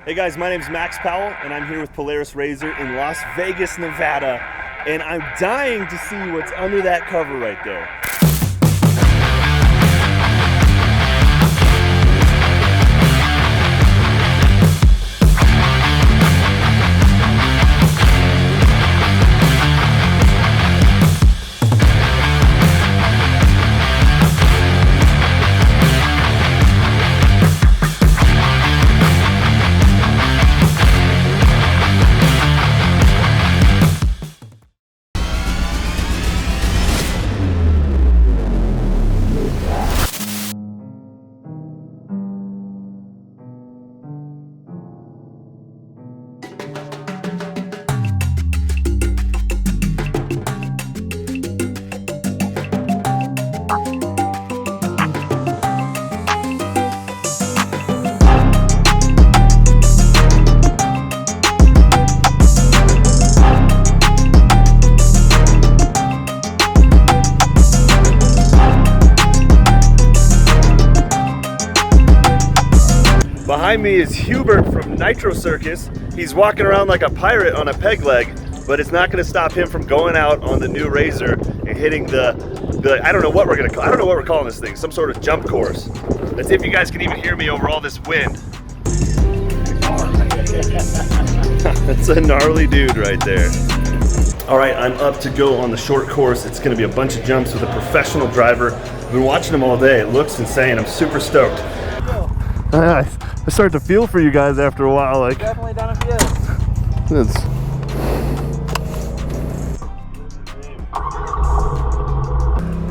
Hey guys, my name is Max Powell and I'm here with Polaris RZR in Las Vegas, Nevada, and I'm dying to see what's under that cover right there. Behind me is Hubert from Nitro Circus. He's walking around like a pirate on a peg leg, but it's not going to stop him from going out on the new RZR and hitting the I don't know what we're calling this thing, some sort of jump course. Let's see if you guys can even hear me over all this wind. That's a gnarly dude right there. All right, I'm up to go on the short course. It's going to be a bunch of jumps with a professional driver. I've been watching him all day. It looks insane. I'm super stoked. I start to feel for you guys after a while. Like, definitely done a few.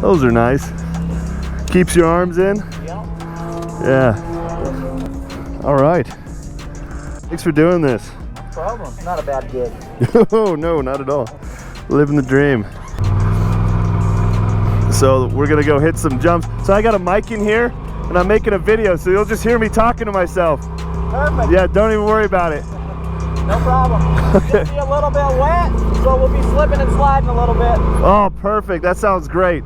Those are nice. Keeps your arms in. Yep. Yeah. All right. Thanks for doing this. No problem. Not a bad gig. Oh no, not at all. Living the dream. So we're gonna go hit some jumps. So I got a mic in here and I'm making a video, so you'll just hear me talking to myself. Perfect. Yeah, don't even worry about it. No problem. Okay. It'll be a little bit wet, so we'll be slipping and sliding a little bit. Oh, perfect. That sounds great.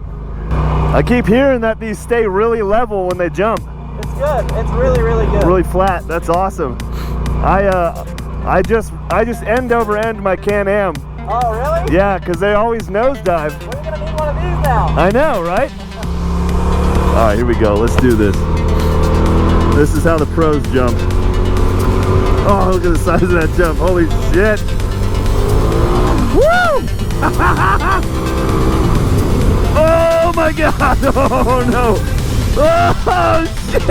I keep hearing that these stay really level when they jump. It's good. It's really, really good. Really flat. That's awesome. I just end over end my Can AM. Oh, really? Yeah, because they always nosedive. We're gonna need one of these now. I know, right? All right, here we go. Let's do this. This is how the pros jump. Oh, look at the size of that jump. Holy shit. Woo! Oh my God. Oh no. Oh shit.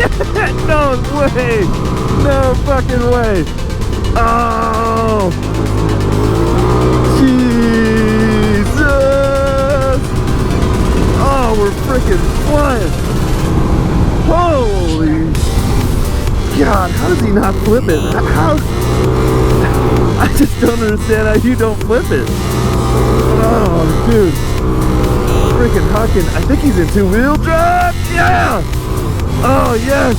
No way. No fucking way. Oh. Jesus. Oh, we're freaking flying. Holy God, how does he not flip it? How? I just don't understand how you don't flip it. Oh, dude. Freaking hucking. I think he's in two-wheel drive. Yeah! Oh, yes.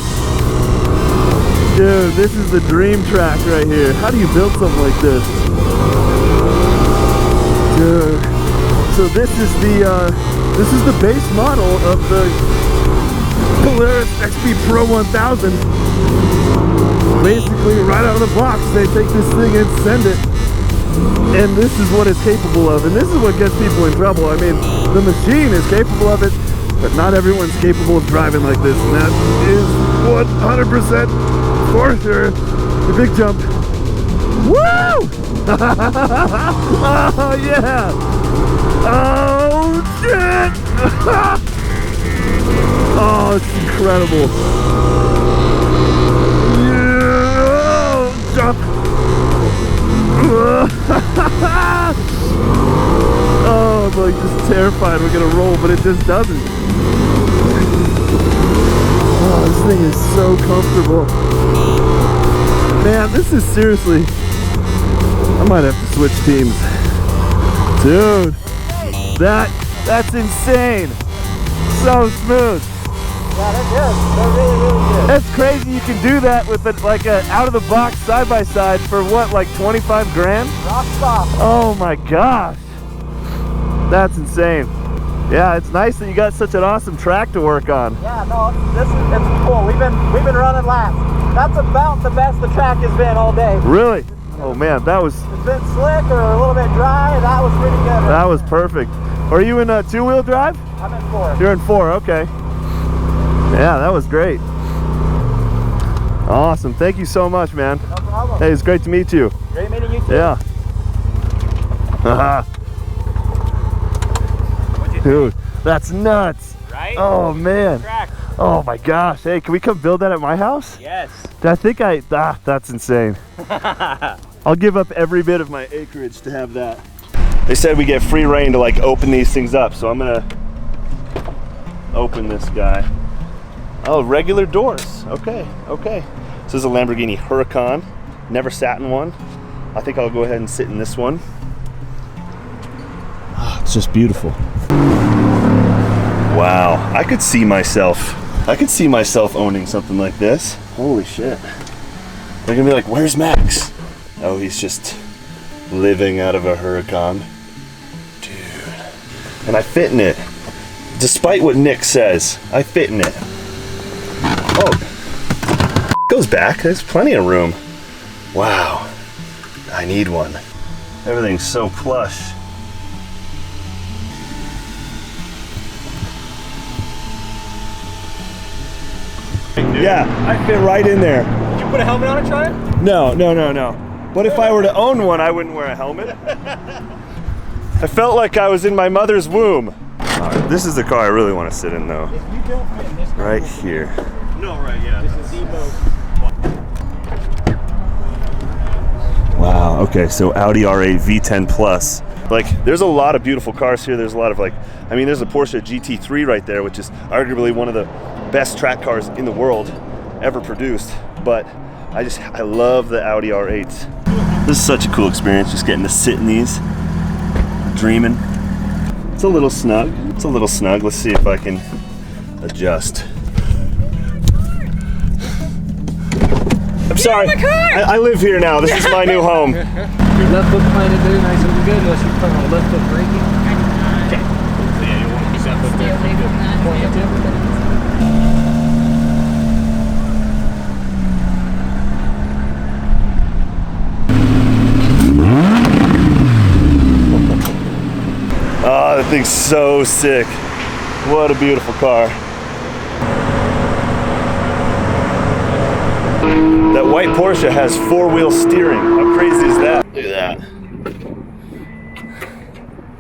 Dude, this is the dream track right here. How do you build something like this? Dude. So this is the base model of the Polaris XP Pro 1000. Basically, right out of the box, they take this thing and send it. And this is what it's capable of. And this is what gets people in trouble. I mean, the machine is capable of it, but not everyone's capable of driving like this. And that is 100% for sure. The big jump. Woo! Oh, yeah! Oh, shit! Oh, it's incredible. Yeah! Jump! Oh, I'm like just terrified we're gonna roll, but it just doesn't. Oh, this thing is so comfortable. Man, this is seriously... I might have to switch teams. Dude, that's insane. So smooth. Yeah, they're good. They're really, really good. That's crazy. You can do that with like a out-of-the-box side-by-side for what, like 25 grand? Rock stop. Oh my gosh. That's insane. Yeah, it's nice that you got such an awesome track to work on. Yeah, no, it's cool. We've been running laps. That's about the best the track has been all day. Really? Oh man, that was... It's been slick or a little bit dry. That was pretty good. That was perfect. Are you in two-wheel drive? I'm in 4. You're in 4, okay. Yeah, that was great. Awesome, thank you so much, man. No problem. Hey, it's great to meet you. Great meeting you too. Yeah. Dude, that's nuts. Right? Oh man. Track. Oh my gosh. Hey, can we come build that at my house? Yes. That's insane. I'll give up every bit of my acreage to have that. They said we get free reign to like open these things up, so I'm gonna open this guy. Oh, regular doors. Okay, okay. So this is a Lamborghini Huracan. Never sat in one. I think I'll go ahead and sit in this one. Oh, it's just beautiful. Wow, I could see myself owning something like this. Holy shit. They're gonna be like, where's Max? Oh, he's just living out of a Huracan. Dude. And I fit in it. Despite what Nick says, I fit in it. Oh, goes back, there's plenty of room. Wow, I need one. Everything's so plush. Yeah, I fit right in there. Did you put a helmet on it, Tryon? No. But if I were to own one, I wouldn't wear a helmet. I felt like I was in my mother's womb. Right, this is the car I really want to sit in though. If you don't fit in this car, Right here. No, right, yeah. this is the most. Wow, okay, so Audi R8 V10 Plus. Like, there's a lot of beautiful cars here. There's a lot of there's a Porsche GT3 right there, which is arguably one of the best track cars in the world ever produced. But I love the Audi R8s. This is such a cool experience, just getting to sit in these, dreaming. It's a little snug. Let's see if I can adjust. I'm sorry. I live here now. This is my new home. Your left foot planted there, nice and good, unless you put on left foot braking. Okay. Yeah, you want to keep that foot there. Oh, that thing's so sick. What a beautiful car. That white Porsche has 4-wheel steering. How crazy is that? Look at that.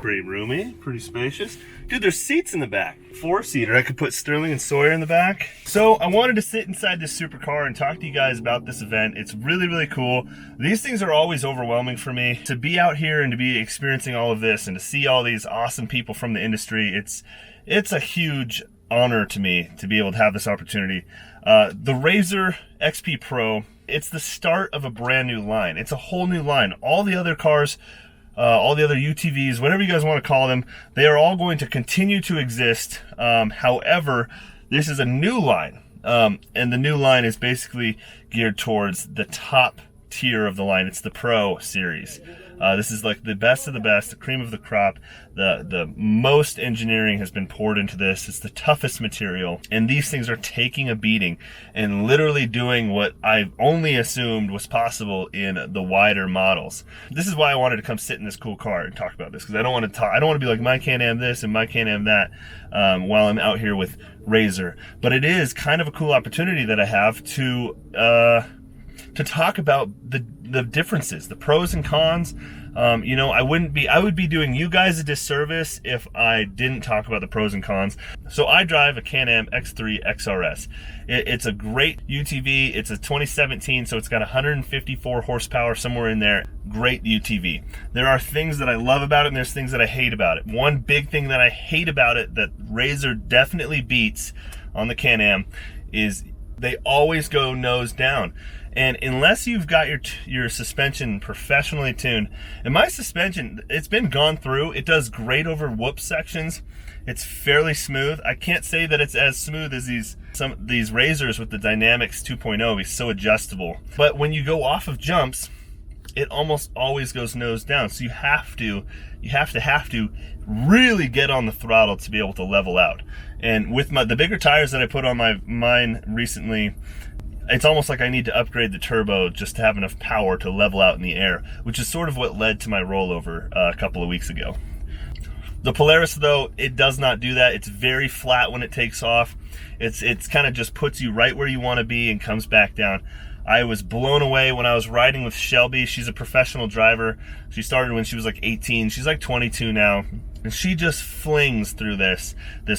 Pretty roomy, pretty spacious. Dude, there's seats in the back. 4-seater. I could put Sterling and Sawyer in the back. So I wanted to sit inside this supercar and talk to you guys about this event. It's really, really cool. These things are always overwhelming for me. To be out here and to be experiencing all of this and to see all these awesome people from the industry, it's a huge honor to me to be able to have this opportunity. The RZR XP Pro, it's the start of a brand new line. It's a whole new line. All the other cars, all the other UTVs, whatever you guys want to call them, they are all going to continue to exist. However, this is a new line, and the new line is basically geared towards the top tier of the line. It's the Pro series. This is like the best of the best, the cream of the crop. The most engineering has been poured into this. It's the toughest material, and these things are taking a beating and literally doing what I only assumed was possible in the wider models. This is why I wanted to come sit in this cool car and talk about this, because I don't want to be like my Can AM this and my Can AM that while I'm out here with RZR. But it is kind of a cool opportunity that I have to talk about the differences, the pros and cons. You know, I would be doing you guys a disservice if I didn't talk about the pros and cons. So I drive a Can AM X3 Xrs. It's a great UTV. It's a 2017, so it's got 154 horsepower, somewhere in there. Great UTV. There are things that I love about it, and there's things that I hate about it. One big thing that I hate about it that RZR definitely beats on the Can Am is they always go nose down. And unless you've got your suspension professionally tuned, and my suspension, it's been gone through. It does great over whoop sections. It's fairly smooth. I can't say that it's as smooth as these RZRs with the Dynamics 2.0. It's so adjustable. But when you go off of jumps, it almost always goes nose down. So you have to really get on the throttle to be able to level out. And with the bigger tires that I put on mine recently, it's almost like I need to upgrade the turbo just to have enough power to level out in the air, which is sort of what led to my rollover a couple of weeks ago. The Polaris, though, it does not do that. It's very flat when it takes off. It's kind of just puts you right where you want to be and comes back down. I was blown away when I was riding with Shelby. She's a professional driver. She started when she was like 18. She's like 22 now. And she just flings through this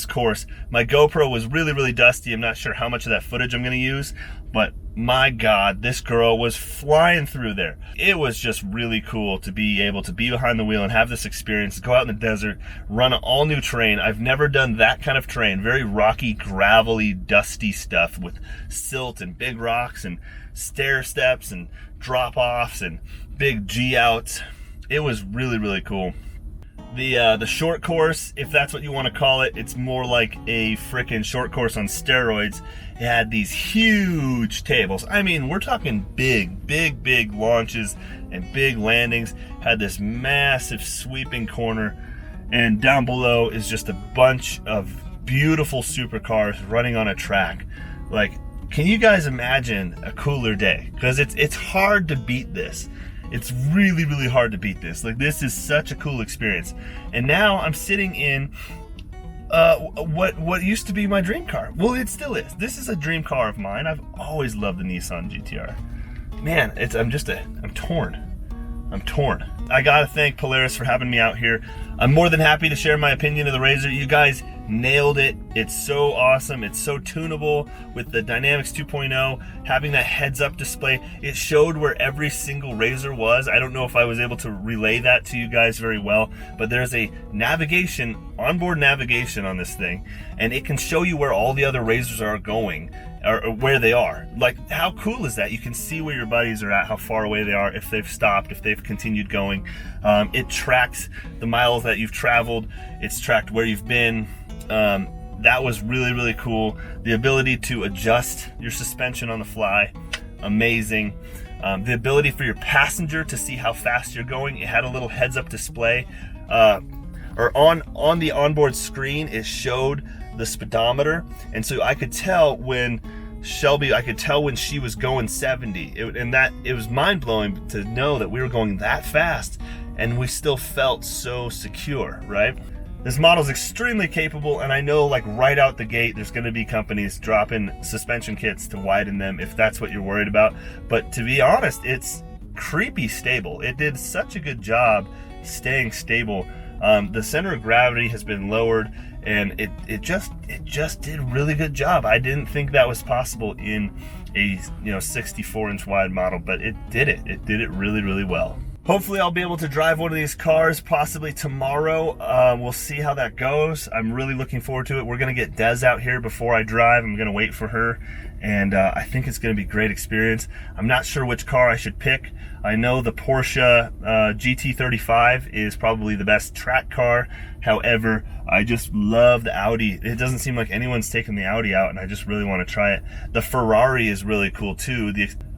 course. My GoPro was really, really dusty. I'm not sure how much of that footage I'm going to use, but my God, this girl was flying through there. It was just really cool to be able to be behind the wheel and have this experience, go out in the desert, run an all new terrain. I've never done that kind of terrain, very rocky, gravelly, dusty stuff with silt and big rocks and stair steps and drop offs and big G outs. It was really, really cool. The short course, if that's what you want to call it, it's more like a frickin' short course on steroids. It had these huge tables. I mean, we're talking big launches and big landings. Had this massive sweeping corner, and down below is just a bunch of beautiful supercars running on a track. Like, can you guys imagine a cooler day? Because it's hard to beat this. It's really, really hard to beat this. Like, this is such a cool experience. And now I'm sitting in what used to be my dream car. Well, it still is. This is a dream car of mine. I've always loved the Nissan GTR. Man, I'm torn. I gotta thank Polaris for having me out here. I'm more than happy to share my opinion of the RZR. You guys nailed it. It's so awesome. It's so tunable with the Dynamics 2.0, having that heads-up display. It showed where every single RZR was. I don't know if I was able to relay that to you guys very well, but there's a navigation, onboard navigation on this thing, and it can show you where all the other RZRs are going, or where they are. Like, how cool is that? You can see where your buddies are at, how far away they are, if they've stopped, if they've continued going. It tracks the miles that you've traveled. It's tracked where you've been. That was really, really cool. The ability to adjust your suspension on the fly, amazing. The ability for your passenger to see how fast you're going. It had a little heads-up display, or on the onboard screen, it showed the speedometer, and so I could tell when she was going 70, it was mind-blowing to know that we were going that fast, and we still felt so secure, right? This model is extremely capable, and I know, like, right out the gate, there's going to be companies dropping suspension kits to widen them if that's what you're worried about. But to be honest, it's creepy stable. It did such a good job staying stable. The center of gravity has been lowered, and it just did a really good job. I didn't think that was possible in a 64-inch wide model, but it did it. It did it really, really well. Hopefully I'll be able to drive one of these cars possibly tomorrow. We'll see how that goes. I'm really looking forward to it. We're gonna get Des out here before I drive. I'm gonna wait for her, and I think it's gonna be a great experience. I'm not sure which car I should pick. I know the Porsche GT35 is probably the best track car. However, I just love the Audi. It doesn't seem like anyone's taken the Audi out, and I just really want to try it. The Ferrari is really cool too.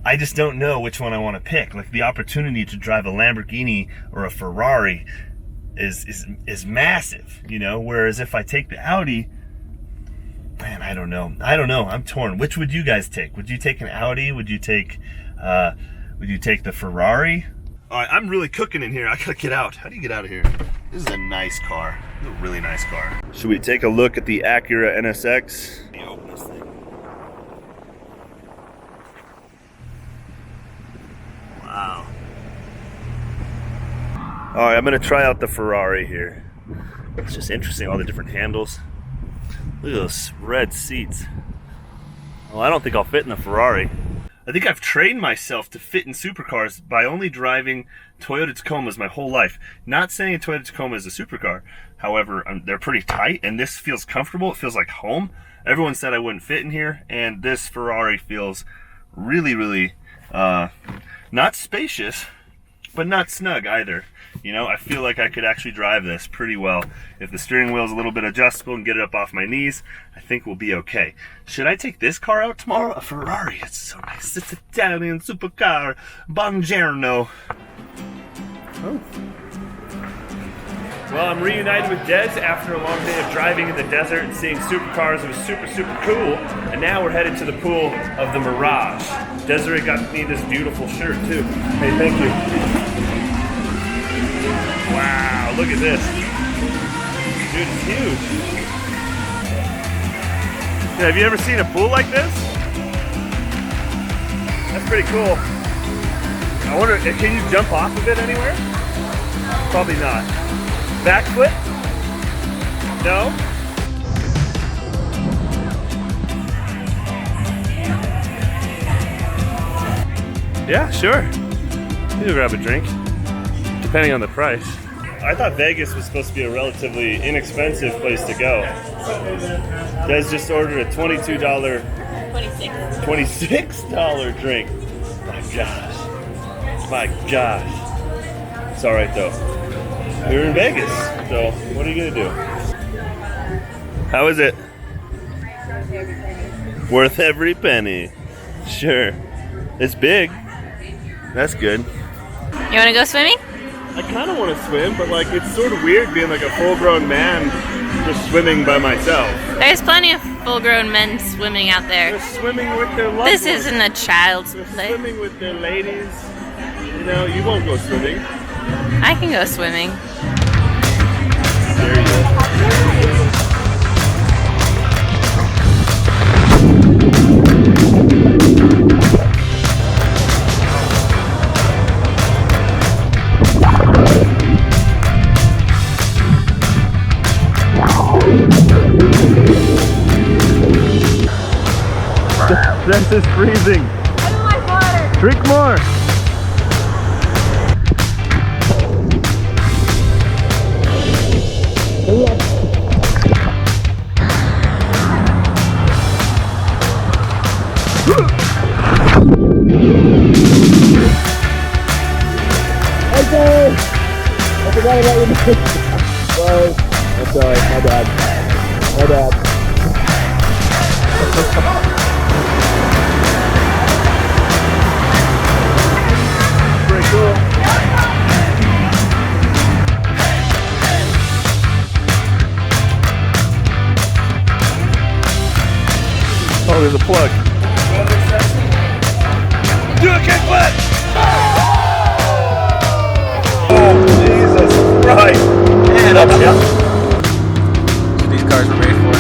I just don't know which one I want to pick. Like, the opportunity to drive a Lamborghini or a Ferrari is massive, whereas if I take the Audi, man, I don't know. I'm torn. Which would you guys take? Would you take an Audi? Would you take the Ferrari? All right, I'm really cooking in here. I gotta get out. How do you get out of here? This is a nice car. This is a really nice car. Should we take a look at the Acura NSX? Let me open this thing. Wow. All right, I'm gonna try out the Ferrari here. It's just interesting, all the different handles. Look at those red seats. Well, I don't think I'll fit in the Ferrari. I think I've trained myself to fit in supercars by only driving Toyota Tacomas my whole life. Not saying a Toyota Tacoma is a supercar. However, they're pretty tight, and this feels comfortable. It feels like home. Everyone said I wouldn't fit in here, and this Ferrari feels really, really not spacious, but not snug either. I feel like I could actually drive this pretty well. If the steering wheel is a little bit adjustable and get it up off my knees, I think we'll be okay. Should I take this car out tomorrow? A Ferrari, it's so nice. It's an Italian supercar. Buongiorno. Oh. Well, I'm reunited with Des after a long day of driving in the desert and seeing supercars. It was super, super cool. And now we're headed to the pool of the Mirage. Desiree got me this beautiful shirt too. Hey, thank you. Wow, look at this. Dude, it's huge. Yeah, have you ever seen a pool like this? That's pretty cool. I wonder, can you jump off of it anywhere? Probably not. Backflip? No? Yeah, sure. You can grab a drink, depending on the price. I thought Vegas was supposed to be a relatively inexpensive place to go. Des just ordered a $22, $26 drink. My gosh. My gosh. It's all right though. We're in Vegas, so what are you gonna do? How is it? Worth every penny. Sure. It's big. That's good. You want to go swimming? I kind of want to swim, but like it's sort of weird being like a full-grown man just swimming by myself. There's plenty of full-grown men swimming out there. They're swimming with their loved This ones. isn't a child's They're play. swimming with their ladies. You know, you won't go swimming. I can go swimming. There you go. This is freezing. I don't like water. Drink more. Okay. I forgot about your name. Sorry. I'm sorry. My bad. My bad. Pretty cool. Oh, there's a plug. Do a kickflip! Oh, Jesus Christ! And up, yeah. These cars were made for.